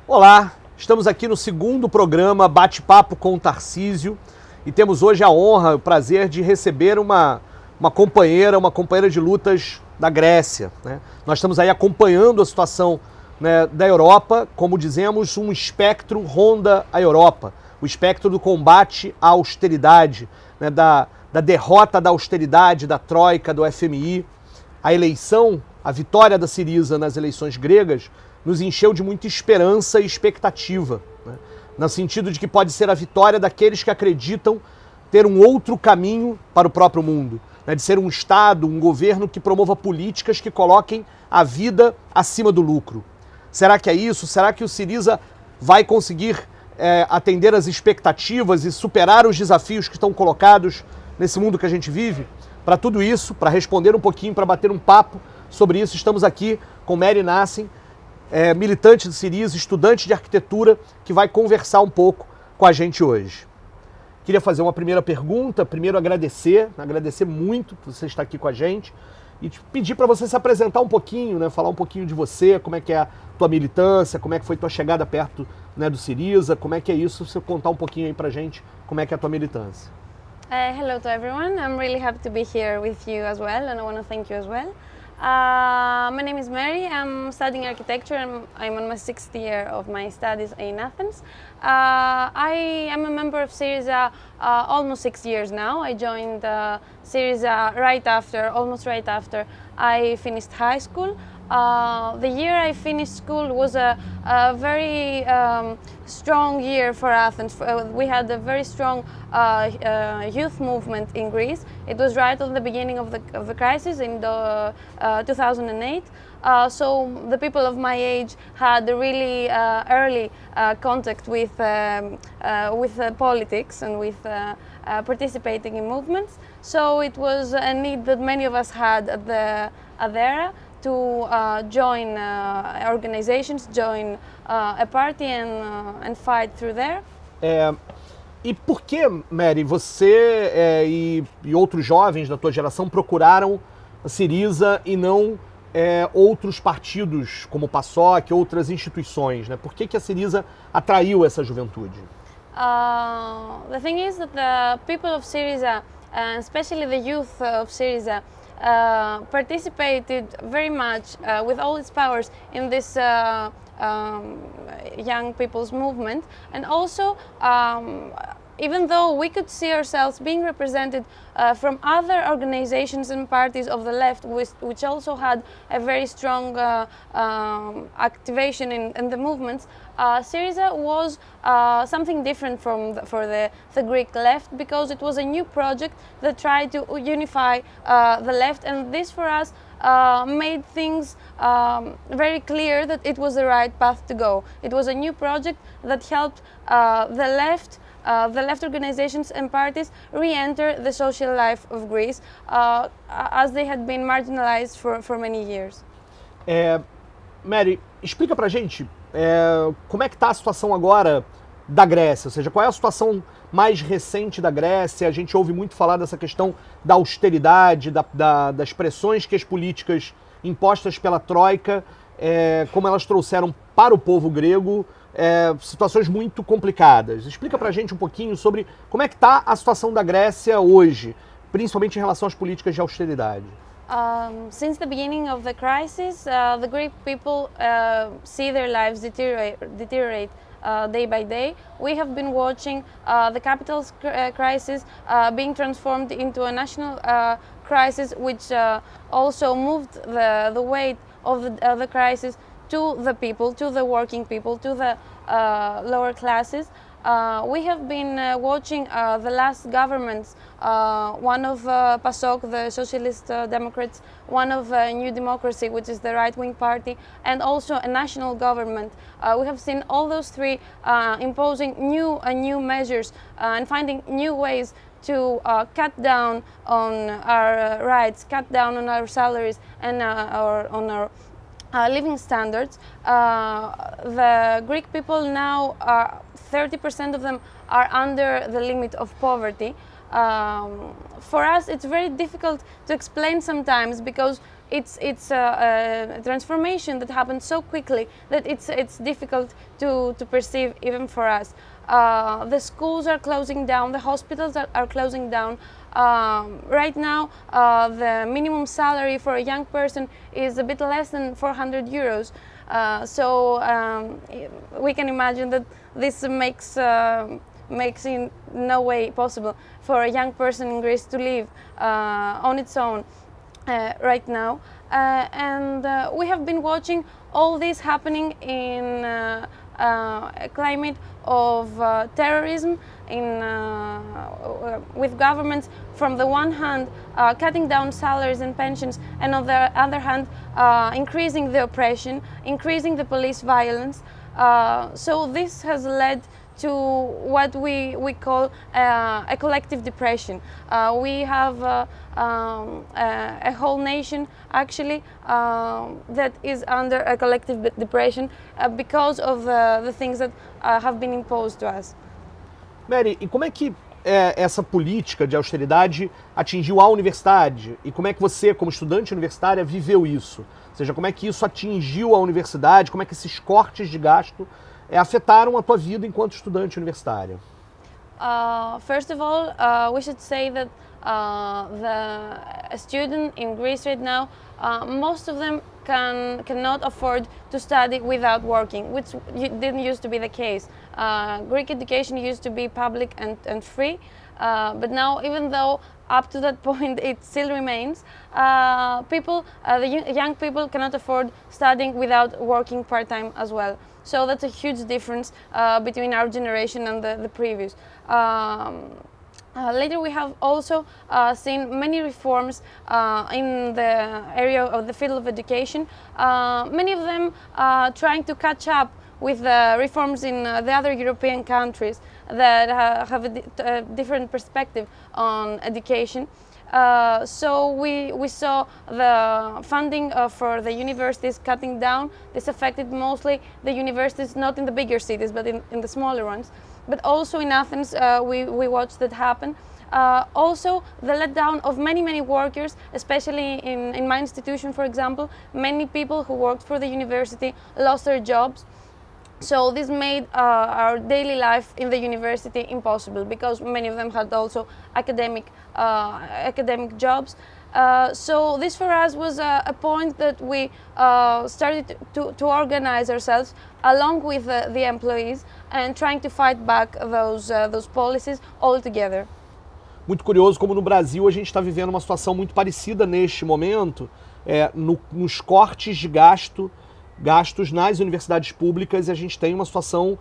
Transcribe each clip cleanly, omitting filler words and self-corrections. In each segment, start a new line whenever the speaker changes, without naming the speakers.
Olá, estamos aqui no segundo programa Bate-Papo com o Tarcísio e temos hoje a honra, o prazer de receber uma companheira de lutas da Grécia, né? Nós estamos aí acompanhando a situação, né, da Europa, como dizemos, um espectro ronda a Europa, o espectro do combate à austeridade, né, da derrota da austeridade, da Troika, do FMI. A eleição, a vitória da Syriza nas eleições gregas, nos encheu de muita esperança e expectativa, né? No sentido de que pode ser a vitória daqueles que acreditam ter um outro caminho para o próprio mundo, né? De ser um Estado, um governo que promova políticas que coloquem a vida acima do lucro. Será que é isso? Será que o Syriza vai conseguir atender às expectativas e superar os desafios que estão colocados nesse mundo que a gente vive? Para tudo isso, para responder um pouquinho, para bater um papo sobre isso, estamos aqui com Nassi, militante do Syriza, estudante de arquitetura, que vai conversar um pouco com a gente hoje. Queria fazer uma primeira pergunta, primeiro agradecer muito por você estar aqui com a gente e te pedir para você se apresentar um pouquinho, né, falar um pouquinho de você, como é que é a tua militância, como é que foi tua chegada perto, né, do Syriza, como é que é isso, você contar um pouquinho aí pra gente como é que é a tua militância.
Hello to everyone. I'm really happy to be here with you as well, and I want to thank you as well. My name is Mary. I'm studying architecture. I'm on my 6th year of my studies in Athens. I am a member of Syriza almost 6 years now. I joined Syriza almost right after I finished high school. The year I finished school was a very strong year for Athens. We had a very strong youth movement in Greece. It was right at the beginning of the crisis in 2008. So the people of my age had a really early contact with politics and with participating in movements. So it was a need that many of us had at the era to join organizations, join a party and fight through there.
E por que, Mary, você e outros jovens da tua geração procuraram a Syriza e não outros partidos como o PASOK, outras instituições, né? Por que a Syriza atraiu essa juventude?
The thing is that the people of Syriza, especially the youth of Syriza, participated very much with all its powers in this young people's movement, and also even though we could see ourselves being represented from other organizations and parties of the left, which also had a very strong activation in the movements, Syriza was something different for the Greek left, because it was a new project that tried to unify the left, and this for us made things very clear that it was the right path to go. It was a new project that helped the left organizations and parties re-enter the social life of Greece, as they had been marginalized for many years.
Mary, explica pra gente como é que está a situação agora da Grécia, ou seja, qual é a situação mais recente da Grécia. A gente ouve muito falar dessa questão da austeridade, das pressões que as políticas impostas pela Troika, como elas trouxeram para o povo grego, situações muito complicadas. Explica pra gente um pouquinho sobre como é que está a situação da Grécia hoje, principalmente em relação às políticas de austeridade.
Since the beginning of the crisis, the Greek people see their lives deteriorate day by day. We have been watching the capital's crisis being transformed into a national crisis, which also moved the weight of the crisis to the people, to the working people, to the lower classes. We have been watching the last governments, one of PASOK, the Socialist Democrats, one of New Democracy, which is the right-wing party, and also a national government. We have seen all those three imposing new measures and finding new ways to cut down on our rights, cut down on our salaries, and on our living standards. The Greek people now, 30% of them are under the limit of poverty. For us, it's very difficult to explain sometimes, because it's a transformation that happened so quickly that it's difficult to perceive even for us. The schools are closing down, the hospitals are closing down. Right now, the minimum salary for a young person is a bit less than 400 euros. So we can imagine that this makes in no way possible for a young person in Greece to live on its own right now. And we have been watching all this happening in a climate of terrorism, with governments from the one hand cutting down salaries and pensions, and on the other hand increasing the oppression, increasing the police violence. So this has led to what we call a collective depression. We have a whole nation actually that is under a collective depression because of the things that have been imposed to us.
Mary, e como é que essa política de austeridade atingiu a universidade? E como é que você, como estudante universitária, viveu isso? Ou seja, como é que isso atingiu a universidade? Como é que esses cortes de gasto afetaram a tua vida enquanto estudante universitária?
First of all, we should say that a student in Greece right now, most of them cannot afford to study without working, which didn't used to be the case. Greek education used to be public and free, but now, even though up to that point it still remains, the young people cannot afford studying without working part-time as well. So that's a huge difference between our generation and the previous. Later we have also seen many reforms in the area of the field of education, many of them trying to catch up with the reforms in the other European countries that have a different perspective on education. So we saw the funding for the universities cutting down. This affected mostly the universities not in the bigger cities but in the smaller ones. But also in Athens we watched that happen. Also the letdown of many workers, especially in my institution, for example. Many people who worked for the university lost their jobs. So this made our daily life in the university impossible, because many of them had also academic jobs. So this for us was a point that we started to organize ourselves along with the employees and trying to fight back those policies all together.
Muito curioso como no Brasil a gente está vivendo uma situação muito parecida neste momento, nos cortes de gastos nas universidades públicas, e a gente tem uma situação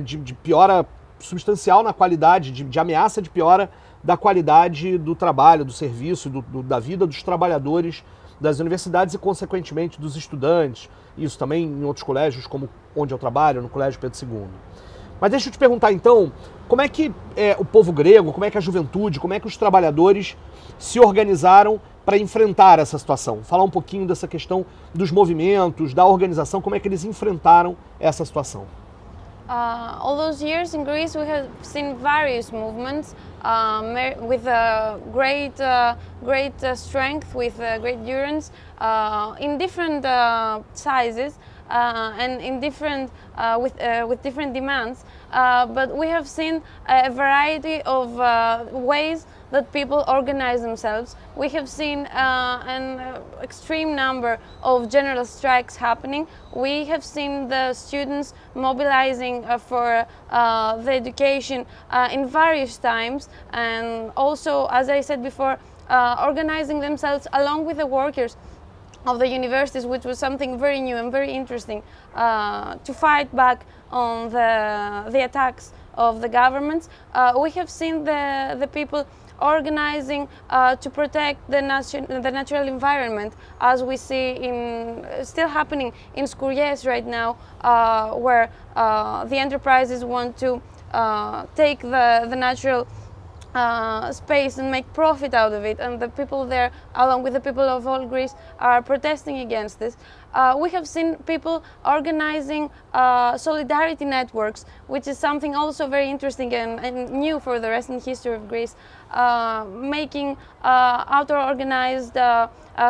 de piora substancial na qualidade, de ameaça de piora da qualidade do trabalho, do serviço, da vida dos trabalhadores das universidades e, consequentemente, dos estudantes. Isso também em outros colégios, como onde eu trabalho, no Colégio Pedro II. Mas deixa eu te perguntar, então, como é que o povo grego, como é que a juventude, como é que os trabalhadores se organizaram para enfrentar essa situação? Falar um pouquinho dessa questão dos movimentos, da organização, como é que eles enfrentaram essa situação?
All those years in Greece we have seen various movements with great strength, with great endurance, in different sizes and in different with different demands. But we have seen a variety of ways that people organize themselves. We have seen an extreme number of general strikes happening. We have seen the students mobilizing for the education in various times, and also, as I said before, organizing themselves along with the workers of the universities, which was something very new and very interesting, to fight back on the attacks of the governments. We have seen the people organizing to protect the natural environment, as we see still happening in Skouries right now, where the enterprises want to take the natural space and make profit out of it, and the people there, along with the people of all Greece, are protesting against this. We have seen people organizing solidarity networks, which is something also very interesting and new for the recent history of Greece, making auto-organized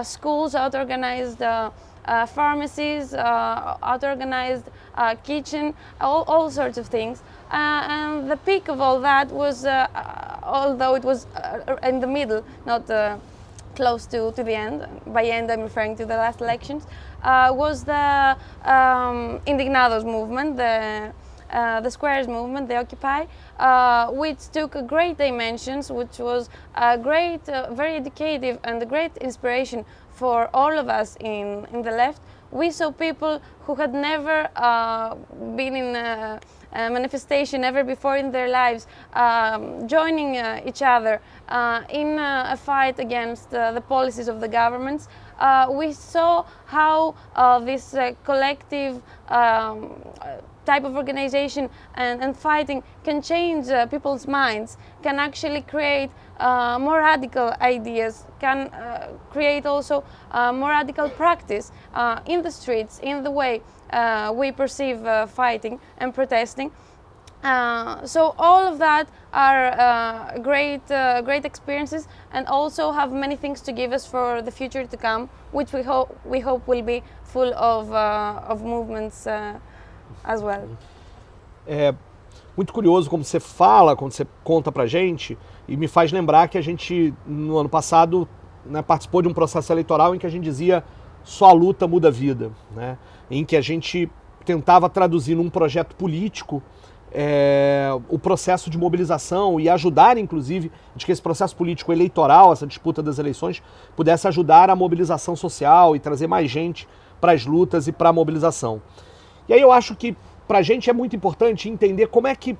schools, auto-organized pharmacies, auto-organized kitchen, all sorts of things. And the peak of all that was, although it was in the middle, not close to the end, by end I'm referring to the last elections, was the Indignados movement, the Squares movement, the Occupy, which took great dimensions, which was a great, very educative and a great inspiration for all of us in the left. We saw people who had never been in a manifestation ever before in their lives, joining each other in a fight against the policies of the governments. We saw how this collective type of organization and fighting can change people's minds, can actually create more radical ideas, can create also more radical practice in the streets, in the way we perceive fighting and protesting. So all of that are great experiences, and also have many things to give us for the future to come, which we hope will be full of movements as well.
É muito curioso como você fala, quando você conta pra gente, e me faz lembrar que a gente, no ano passado, né, participou de um processo eleitoral em que a gente dizia só a luta muda a vida, né? Em que a gente tentava traduzir num projeto político o processo de mobilização e ajudar, inclusive, de que esse processo político eleitoral, essa disputa das eleições, pudesse ajudar a mobilização social e trazer mais gente para as lutas e para a mobilização. E aí eu acho que para a gente é muito importante entender como é que,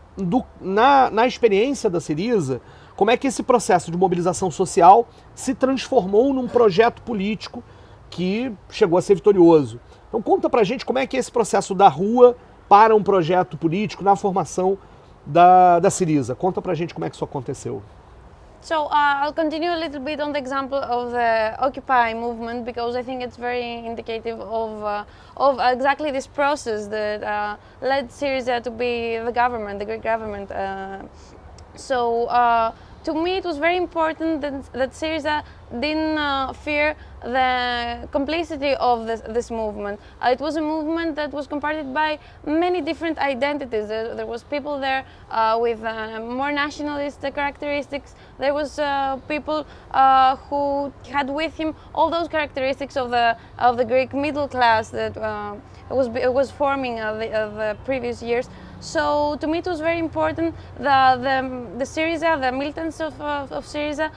na experiência da Syriza, como é que esse processo de mobilização social se transformou num projeto político que chegou a ser vitorioso. Então conta pra gente como é que é esse processo da rua para um projeto político na formação da Syriza. Conta pra gente como é que isso aconteceu.
So I'll continue a little bit on the example of the Occupy movement, because I think it's very indicative of exactly this process that led Syriza to be the government, the Greek government. To me, it was very important that Syriza didn't fear the complicity of this movement. It was a movement that was comparted by many different identities. There was people there with more nationalist characteristics. There was people who had with him all those characteristics of the Greek middle class that was forming the previous years. So to me it was very important that the Syriza, the militants of Syriza,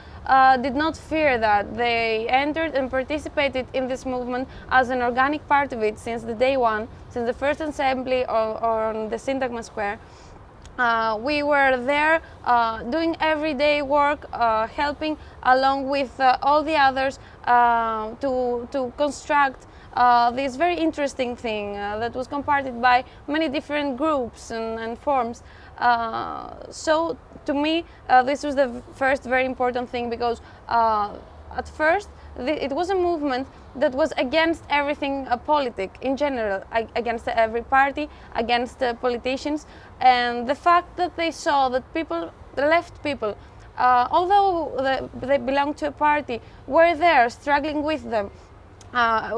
did not fear that. They entered and participated in this movement as an organic part of it since the day one, since the first assembly on the Syntagma Square. We were there doing everyday work, helping along with all the others to construct this very interesting thing that was comparted by many different groups and forms. So to me, this was the first very important thing, because at first it was a movement that was against everything politic in general, against every party, against politicians, and the fact that they saw that people, the left people, although they belonged to a party, were there struggling with them,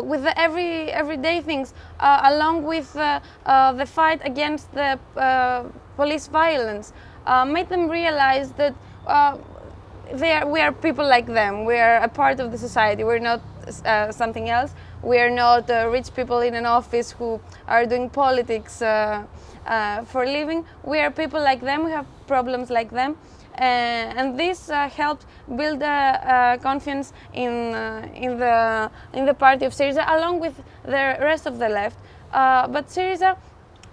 with the everyday things, along with the fight against the police violence, made them realize that we are people like them. We are a part of the society. We're not something else. We are not rich people in an office who are doing politics for a living. We are people like them. We have problems like them. And this helped build confidence in the party of Syriza, along with the rest of the left. But Syriza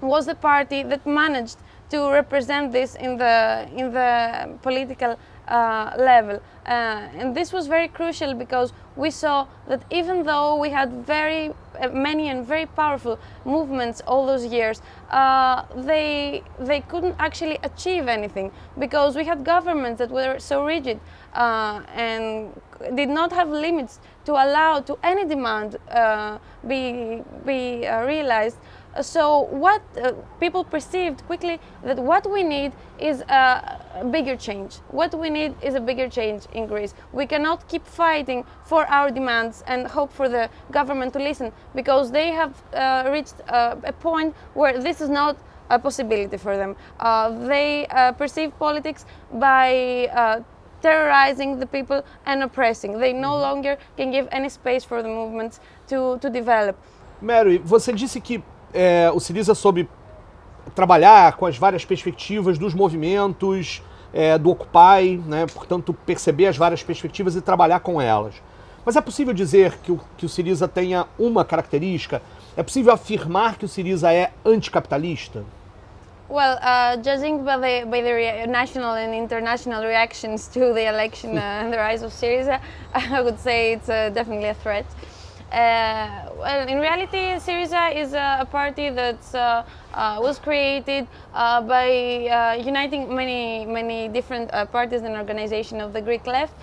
was the party that managed to represent this in the political level. And this was very crucial because we saw that even though we had very many and very powerful movements all those years, they couldn't actually achieve anything because we had governments that were so rigid and did not have limits to allow to any demand be realized. So what people perceived quickly that what we need is a bigger change. What we need is a bigger change in Greece. We cannot keep fighting for our demands and hope for the government to listen because they have reached a point where this is not a possibility for them. They perceive politics by terrorizing the people and oppressing. They no longer can give any space for the movements to develop.
Mary, você disse que o Syriza soube trabalhar com as várias perspectivas dos movimentos, do Occupy, né? Portanto, perceber as várias perspectivas e trabalhar com elas. Mas é possível dizer que o Syriza tenha uma característica? É possível afirmar que o Syriza é anticapitalista?
Well, judging by the national and international reactions to the election and the rise of Syriza, I would say it's definitely a threat. Well, in reality, Syriza is a party that was created by uniting many different parties and organizations of the Greek left,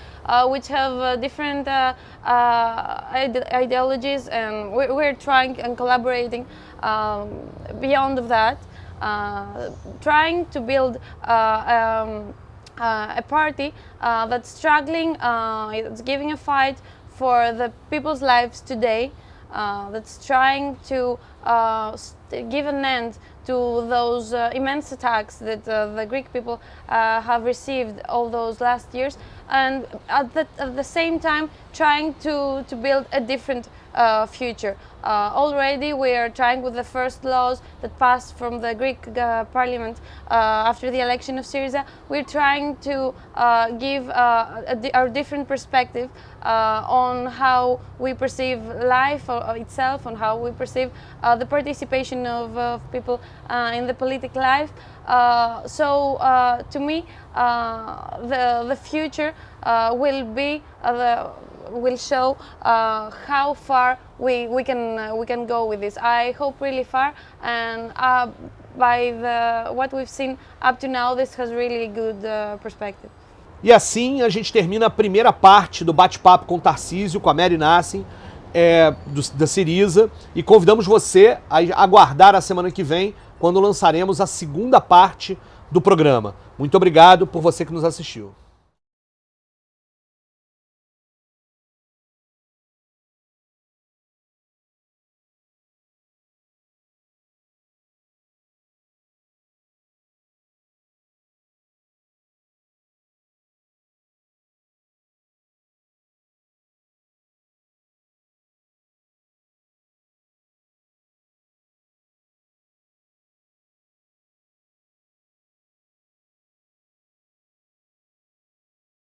which have different ideologies, and we're trying and collaborating beyond of that, trying to build a party that's struggling, it's giving a fight for the people's lives today, that's trying to give an end to those immense attacks that the Greek people have received all those last years, and at the same time trying to build a different future. Already we are trying with the first laws that passed from the Greek parliament after the election of Syriza. We're trying to give our different perspective on how we perceive life itself, on how we perceive the participation of people in the political life. So to me, the future will show how far we can go with this. I hope really far, and by what we've seen up to now, this has really good perspective.
E assim a gente termina a primeira parte do bate-papo com o Tarcísio, com a Mary Nassi, da Syriza, e convidamos você a aguardar a semana que vem, quando lançaremos a segunda parte do programa. Muito obrigado por você que nos assistiu.